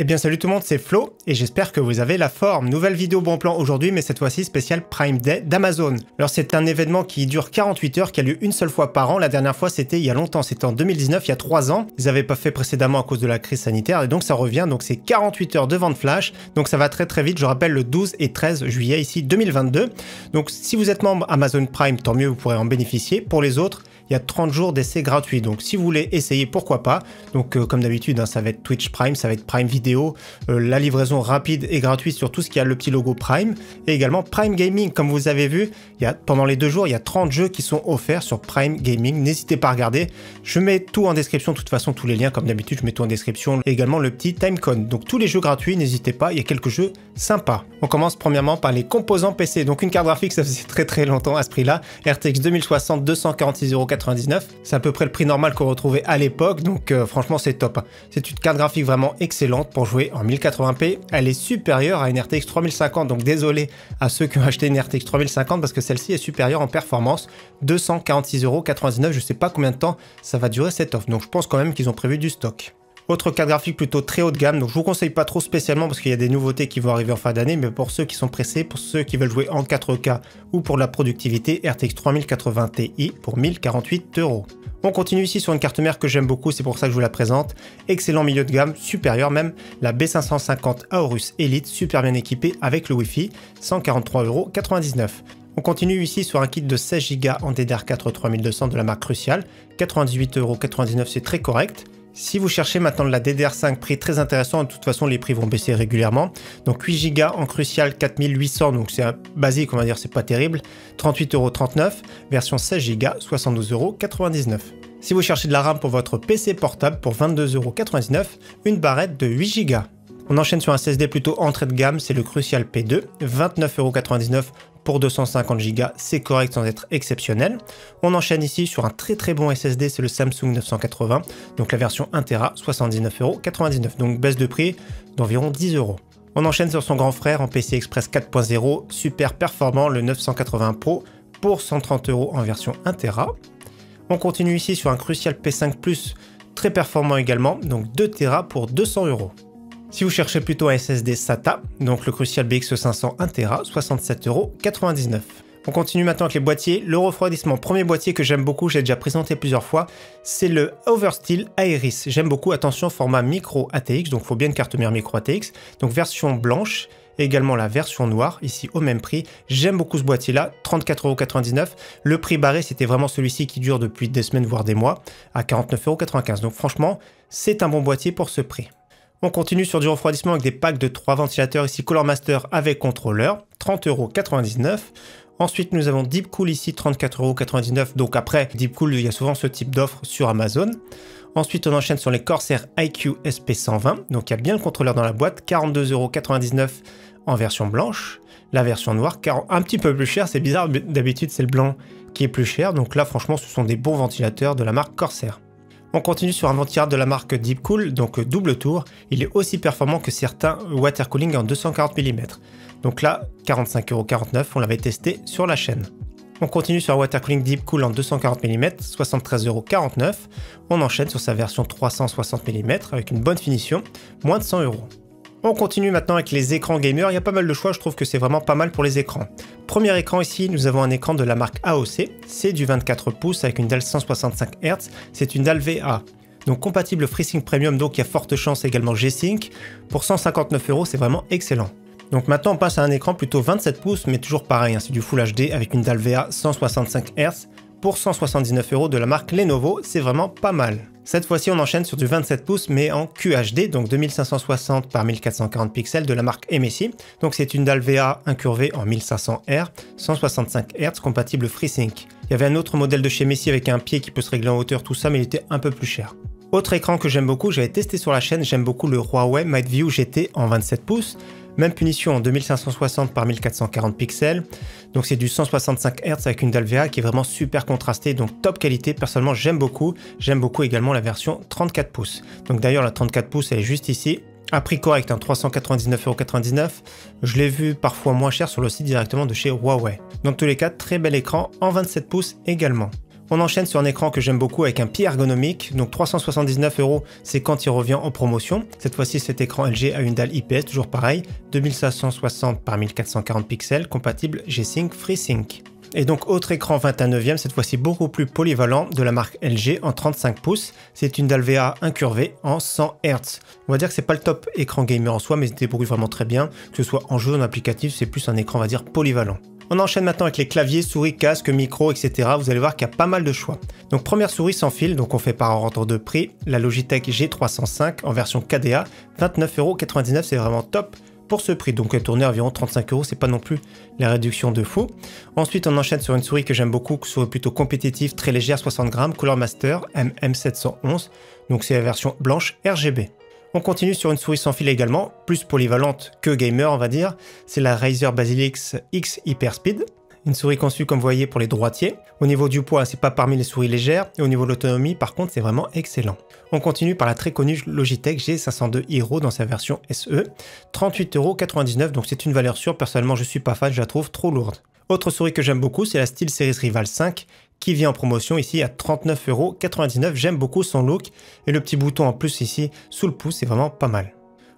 Eh bien salut tout le monde, c'est Flo et j'espère que vous avez la forme. Nouvelle vidéo bon plan aujourd'hui, mais cette fois-ci spéciale Prime Day d'Amazon. Alors c'est un événement qui dure 48 heures, qui a lieu une seule fois par an. La dernière fois c'était il y a longtemps, c'était en 2019, il y a 3 ans. Ils n'avaient pas fait précédemment à cause de la crise sanitaire et donc ça revient. Donc c'est 48 heures de vente flash, donc ça va très vite. Je rappelle le 12 et 13 juillet ici 2022. Donc si vous êtes membre Amazon Prime, tant mieux, vous pourrez en bénéficier. Pour les autres, il y a 30 jours d'essai gratuit. Donc si vous voulez essayer, pourquoi pas. Donc comme d'habitude, hein, ça va être Twitch Prime, ça va être Prime Video, la livraison rapide et gratuite sur tout ce qui a le petit logo Prime. Et également Prime Gaming, comme vous avez vu, pendant les 2 jours, il y a 30 jeux qui sont offerts sur Prime Gaming. N'hésitez pas à regarder. Je mets tout en description, de toute façon, tous les liens, comme d'habitude, je mets tout en description. Et également le petit timecode. Donc tous les jeux gratuits, n'hésitez pas, il y a quelques jeux sympas. On commence premièrement par les composants PC. Donc une carte graphique, ça faisait très longtemps à ce prix-là. RTX 2060, 246,99 €. C'est à peu près le prix normal qu'on retrouvait à l'époque, donc franchement c'est top. C'est une carte graphique vraiment excellente pour jouer en 1080p. Elle est supérieure à une RTX 3050, donc désolé à ceux qui ont acheté une RTX 3050 parce que celle-ci est supérieure en performance. 246,99 €, je sais pas combien de temps ça va durer cette offre, donc je pense quand même qu'ils ont prévu du stock. Autre carte graphique plutôt très haut de gamme, donc je vous conseille pas trop spécialement parce qu'il y a des nouveautés qui vont arriver en fin d'année, mais pour ceux qui sont pressés, pour ceux qui veulent jouer en 4K ou pour la productivité, RTX 3080 Ti pour 1048 €. On continue ici sur une carte mère que j'aime beaucoup, c'est pour ça que je vous la présente. Excellent milieu de gamme, supérieur même, la B550 Aorus Elite, super bien équipée avec le Wi-Fi, 143,99 €. On continue ici sur un kit de 16 Go en DDR4 3200 de la marque Crucial, 98,99 €, c'est très correct. Si vous cherchez maintenant de la DDR5, prix très intéressant, de toute façon les prix vont baisser régulièrement. Donc 8 Go en Crucial 4800, donc c'est basique, on va dire, c'est pas terrible. 38,39 €, version 16 Go, 72,99 €. Si vous cherchez de la RAM pour votre PC portable pour 22,99 €, une barrette de 8 Go. On enchaîne sur un SSD plutôt entrée de gamme, c'est le Crucial P2, 29,99 € pour 250 Go, c'est correct sans être exceptionnel. On enchaîne ici sur un très bon SSD, c'est le Samsung 980, donc la version 1 Tera, 79,99 €, donc baisse de prix d'environ 10 €. On enchaîne sur son grand frère en PCI Express 4.0, super performant, le 980 Pro pour 130 € en version 1 Tera. On continue ici sur un Crucial P5 Plus, très performant également, donc 2 Tera pour 200 €. Si vous cherchez plutôt un SSD SATA, donc le Crucial BX500 1 Tera, 67,99 €. On continue maintenant avec les boîtiers. Le refroidissement, premier boîtier que j'aime beaucoup, j'ai déjà présenté plusieurs fois, c'est le Oversteel Aeris. J'aime beaucoup, attention, format micro ATX, donc il faut bien une carte mère micro ATX. Donc version blanche, et également la version noire, ici au même prix. J'aime beaucoup ce boîtier-là, 34,99 €. Le prix barré, c'était vraiment celui-ci qui dure depuis des semaines, voire des mois, à 49,95 €. Donc franchement, c'est un bon boîtier pour ce prix. On continue sur du refroidissement avec des packs de 3 ventilateurs, ici Color Master avec contrôleur, 30,99 €. Ensuite, nous avons Deepcool ici, 34,99 €. Donc après, Deepcool, il y a souvent ce type d'offre sur Amazon. Ensuite, on enchaîne sur les Corsair iCUE SP120. Donc il y a bien le contrôleur dans la boîte, 42,99 € en version blanche. La version noire, un petit peu plus cher, c'est bizarre, d'habitude c'est le blanc qui est plus cher. Donc là, franchement, ce sont des bons ventilateurs de la marque Corsair. On continue sur un ventilateur de la marque Deepcool, donc double tour. Il est aussi performant que certains water cooling en 240 mm. Donc là, 45,49 €, on l'avait testé sur la chaîne. On continue sur un water cooling Deepcool en 240 mm, 73,49 €. On enchaîne sur sa version 360 mm avec une bonne finition, moins de 100 €. On continue maintenant avec les écrans gamer, il y a pas mal de choix, je trouve que c'est vraiment pas mal pour les écrans. Premier écran ici, nous avons un écran de la marque AOC, c'est du 24 pouces avec une dalle 165 Hz, c'est une dalle VA. Donc compatible FreeSync Premium, donc il y a forte chance également G-Sync. Pour 159 €, c'est vraiment excellent. Donc maintenant on passe à un écran plutôt 27 pouces, mais toujours pareil, hein, c'est du Full HD avec une dalle VA 165 Hz. Pour 179 € de la marque Lenovo, c'est vraiment pas mal. Cette fois-ci, on enchaîne sur du 27 pouces, mais en QHD, donc 2560 par 1440 pixels de la marque MSI. Donc c'est une dalle VA incurvée en 1500R, 165 Hz, compatible FreeSync. Il y avait un autre modèle de chez MSI avec un pied qui peut se régler en hauteur, tout ça, mais il était un peu plus cher. Autre écran que j'aime beaucoup, j'avais testé sur la chaîne, j'aime beaucoup le Huawei MateView GT en 27 pouces. Même punition en 2560 par 1440 pixels. Donc c'est du 165 Hz avec une dalle VA qui est vraiment super contrastée, donc top qualité. Personnellement, j'aime beaucoup. J'aime beaucoup également la version 34 pouces. Donc d'ailleurs, la 34 pouces, elle est juste ici. À prix correct, hein, 399,99 €. Je l'ai vu parfois moins cher sur le site directement de chez Huawei. Dans tous les cas, très bel écran en 27 pouces également. On enchaîne sur un écran que j'aime beaucoup avec un pied ergonomique, donc 379 €, c'est quand il revient en promotion. Cette fois-ci, cet écran LG a une dalle IPS, toujours pareil, 2560 par 1440 pixels, compatible G-Sync FreeSync. Et donc autre écran 21/9, cette fois-ci beaucoup plus polyvalent, de la marque LG en 35 pouces. C'est une dalle VA incurvée en 100 Hz. On va dire que c'est pas le top écran gamer en soi, mais il se débrouille vraiment très bien, que ce soit en jeu ou en applicatif, c'est plus un écran, on va dire, polyvalent. On enchaîne maintenant avec les claviers, souris, casque, micro, etc. Vous allez voir qu'il y a pas mal de choix. Donc première souris sans fil, donc on fait par ordre de prix, la Logitech G305 en version KDA, 29,99 €, c'est vraiment top pour ce prix. Donc elle tournait à environ 35 €, c'est pas non plus la réduction de fou. Ensuite on enchaîne sur une souris que j'aime beaucoup, souris plutôt compétitive, très légère, 60 grammes, Cooler Master MM711, donc c'est la version blanche RGB. On continue sur une souris sans fil également, plus polyvalente que gamer on va dire, c'est la Razer Basilix X Hyperspeed. Une souris conçue comme vous voyez pour les droitiers. Au niveau du poids, c'est pas parmi les souris légères, et au niveau de l'autonomie par contre c'est vraiment excellent. On continue par la très connue Logitech G502 Hero dans sa version SE, 38,99 €, donc c'est une valeur sûre, personnellement je suis pas fan, je la trouve trop lourde. Autre souris que j'aime beaucoup, c'est la SteelSeries Rival 5, qui vient en promotion ici à 39,99 €. J'aime beaucoup son look et le petit bouton en plus ici sous le pouce, c'est vraiment pas mal.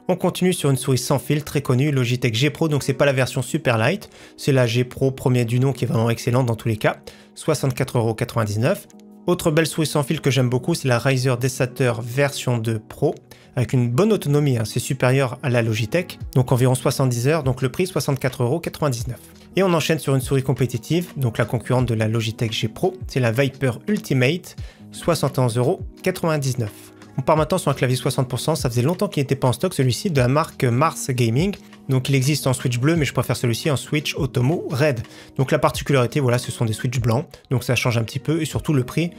On continue sur une souris sans fil très connue, Logitech G Pro, donc c'est pas la version super light, c'est la G Pro premier du nom qui est vraiment excellente dans tous les cas, 64,99 €. Autre belle souris sans fil que j'aime beaucoup, c'est la Razer Desater version 2 Pro, avec une bonne autonomie, hein, c'est supérieur à la Logitech, donc environ 70 heures, donc le prix 64,99 €. Et on enchaîne sur une souris compétitive, donc la concurrente de la Logitech G Pro, c'est la Viper Ultimate, 71,99 €. On part maintenant sur un clavier 60%, ça faisait longtemps qu'il n'était pas en stock, celui-ci de la marque Mars Gaming. Donc il existe en switch bleu, mais je préfère celui-ci en switch Otomo Red. Donc la particularité, voilà, ce sont des switches blancs, donc ça change un petit peu, et surtout le prix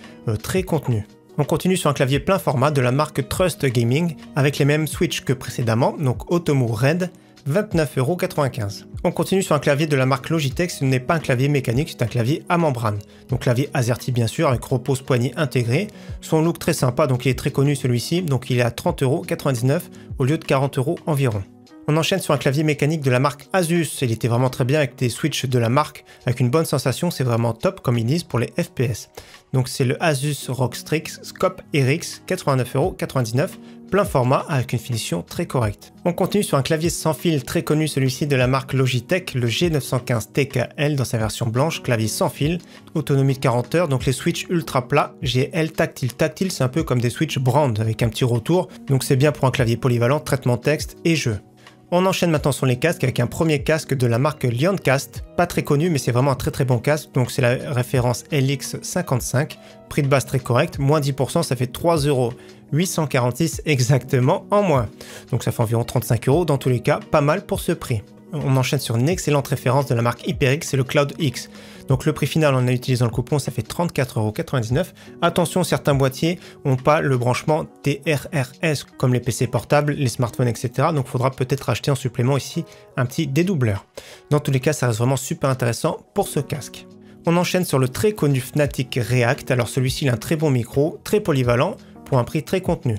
très contenu. On continue sur un clavier plein format de la marque Trust Gaming, avec les mêmes switches que précédemment, donc Otomo Red, 29,95 €. On continue sur un clavier de la marque Logitech, ce n'est pas un clavier mécanique, c'est un clavier à membrane. Donc clavier AZERTY bien sûr, avec repose-poignée intégré. Son look très sympa, donc il est très connu celui-ci, donc il est à 30,99 € au lieu de 40 € environ. On enchaîne sur un clavier mécanique de la marque Asus, il était vraiment très bien avec des switches de la marque, avec une bonne sensation, c'est vraiment top comme ils disent pour les FPS. Donc c'est le Asus ROG Strix Scope RX, 89,99 €, plein format avec une finition très correcte. On continue sur un clavier sans fil très connu, celui-ci de la marque Logitech, le G915 TKL dans sa version blanche, clavier sans fil, autonomie de 40 heures, donc les switches ultra plats, GL tactile. Tactile c'est un peu comme des switches brand avec un petit retour, donc c'est bien pour un clavier polyvalent, traitement texte et jeu. On enchaîne maintenant sur les casques avec un premier casque de la marque Leoncast, pas très connu mais c'est vraiment un très bon casque, donc c'est la référence LX55, prix de base très correct, moins 10%, ça fait 3,846 € exactement en moins. Donc ça fait environ 35 € dans tous les cas, pas mal pour ce prix. On enchaîne sur une excellente référence de la marque HyperX, c'est le Cloud X. Donc le prix final en utilisant le coupon, ça fait 34,99 €. Attention, certains boîtiers n'ont pas le branchement TRRS comme les PC portables, les smartphones, etc. Donc il faudra peut-être acheter en supplément ici un petit dédoubleur. Dans tous les cas, ça reste vraiment super intéressant pour ce casque. On enchaîne sur le très connu Fnatic React. Alors celui-ci il a un très bon micro, très polyvalent, pour un prix très contenu.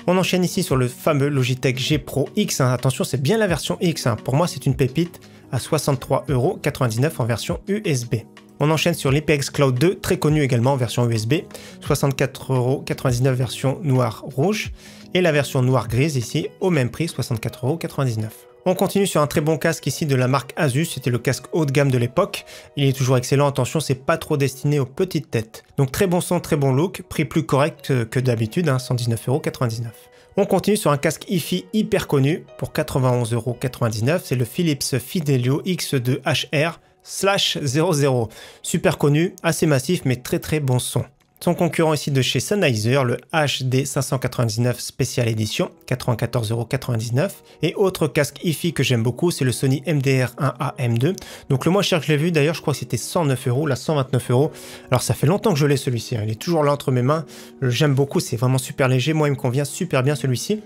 On enchaîne ici sur le fameux Logitech G Pro X, hein. Attention, c'est bien la version X, hein. Pour moi c'est une pépite, à 63,99 € en version USB. On enchaîne sur l'IPX Cloud 2, très connu également en version USB, 64,99 € version noir-rouge, et la version noir-grise ici au même prix, 64,99 €. On continue sur un très bon casque ici de la marque Asus, c'était le casque haut de gamme de l'époque. Il est toujours excellent, attention, c'est pas trop destiné aux petites têtes. Donc très bon son, très bon look, prix plus correct que d'habitude, hein, 119,99 €. On continue sur un casque hi-fi hyper connu pour 91,99 €, c'est le Philips Fidelio X2 HR/00. Super connu, assez massif mais très bon son. Son concurrent ici de chez Sennheiser, le HD 599 Special Edition, 94,99 €. Et autre casque hi-fi que j'aime beaucoup, c'est le Sony MDR1A M2. Donc le moins cher que je l'ai vu, d'ailleurs je crois que c'était 109 €, là 129 €. Alors ça fait longtemps que je l'ai celui-ci, hein. Il est toujours là entre mes mains. J'aime beaucoup, c'est vraiment super léger, moi il me convient super bien celui-ci.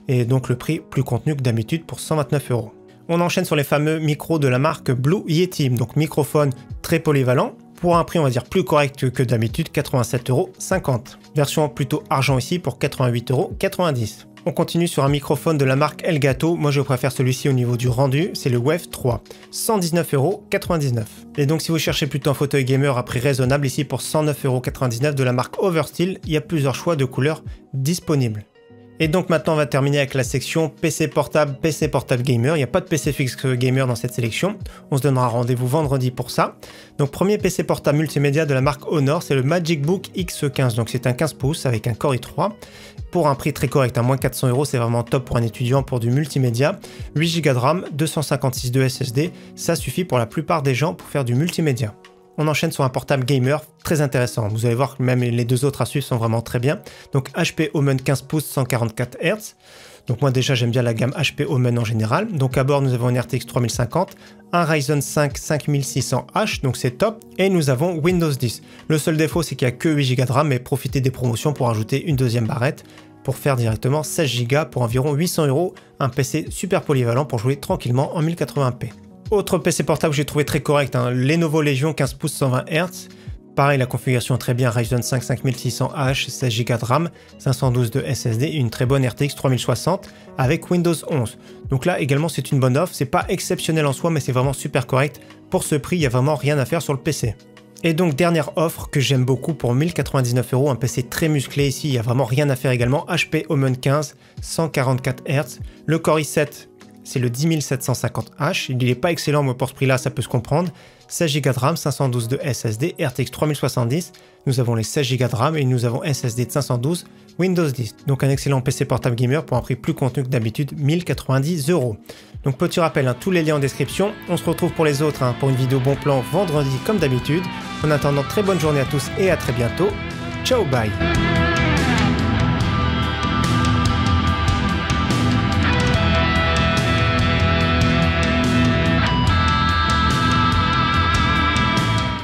Et donc le prix plus contenu que d'habitude pour 129 €. On enchaîne sur les fameux micros de la marque Blue Yeti, donc microphone très polyvalent. Pour un prix on va dire plus correct que d'habitude, 87,50 €. Version plutôt argent ici pour 88,90 €. On continue sur un microphone de la marque Elgato. Moi je préfère celui-ci au niveau du rendu, c'est le Wave 3. 119,99 €. Et donc si vous cherchez plutôt un fauteuil gamer à prix raisonnable, ici pour 109,99 € de la marque Oversteel, il y a plusieurs choix de couleurs disponibles. Et donc maintenant on va terminer avec la section PC portable gamer. Il n'y a pas de PC fixe gamer dans cette sélection. On se donnera rendez-vous vendredi pour ça. Donc premier PC portable multimédia de la marque Honor, c'est le Magic Book X15. Donc c'est un 15 pouces avec un Core i3 pour un prix très correct, à moins 400 €. C'est vraiment top pour un étudiant pour du multimédia. 8 Go de RAM, 256 de SSD, ça suffit pour la plupart des gens pour faire du multimédia. On enchaîne sur un portable gamer très intéressant. Vous allez voir que même les deux autres à suivre sont vraiment très bien. Donc HP Omen 15 pouces 144 Hz. Donc moi déjà j'aime bien la gamme HP Omen en général. Donc à bord nous avons une RTX 3050, un Ryzen 5 5600H, donc c'est top. Et nous avons Windows 10. Le seul défaut c'est qu'il n'y a que 8 Go de RAM, mais profitez des promotions pour ajouter une deuxième barrette pour faire directement 16 Go pour environ 800 €. Un PC super polyvalent pour jouer tranquillement en 1080p. Autre PC portable que j'ai trouvé très correct, Lenovo Legion 15 pouces 120 Hz. Pareil, la configuration est très bien, Ryzen 5 5600H, 16 Go de RAM, 512 de SSD et une très bonne RTX 3060 avec Windows 11. Donc là également c'est une bonne offre, c'est pas exceptionnel en soi mais c'est vraiment super correct. Pour ce prix, il n'y a vraiment rien à faire sur le PC. Et donc dernière offre que j'aime beaucoup pour 1099 €, un PC très musclé ici, il n'y a vraiment rien à faire également, HP Omen 15, 144 Hz, le Core i7. C'est le 10750H, il n'est pas excellent mais pour ce prix là ça peut se comprendre. 16 Go de RAM, 512 de SSD, RTX 3070, nous avons les 16 Go de RAM et nous avons SSD de 512, Windows 10. Donc un excellent PC portable gamer pour un prix plus contenu que d'habitude, 1090 €. Donc petit rappel, tous les liens en description. On se retrouve pour les autres pour une vidéo bon plan vendredi comme d'habitude. En attendant, très bonne journée à tous et à très bientôt. Ciao, bye.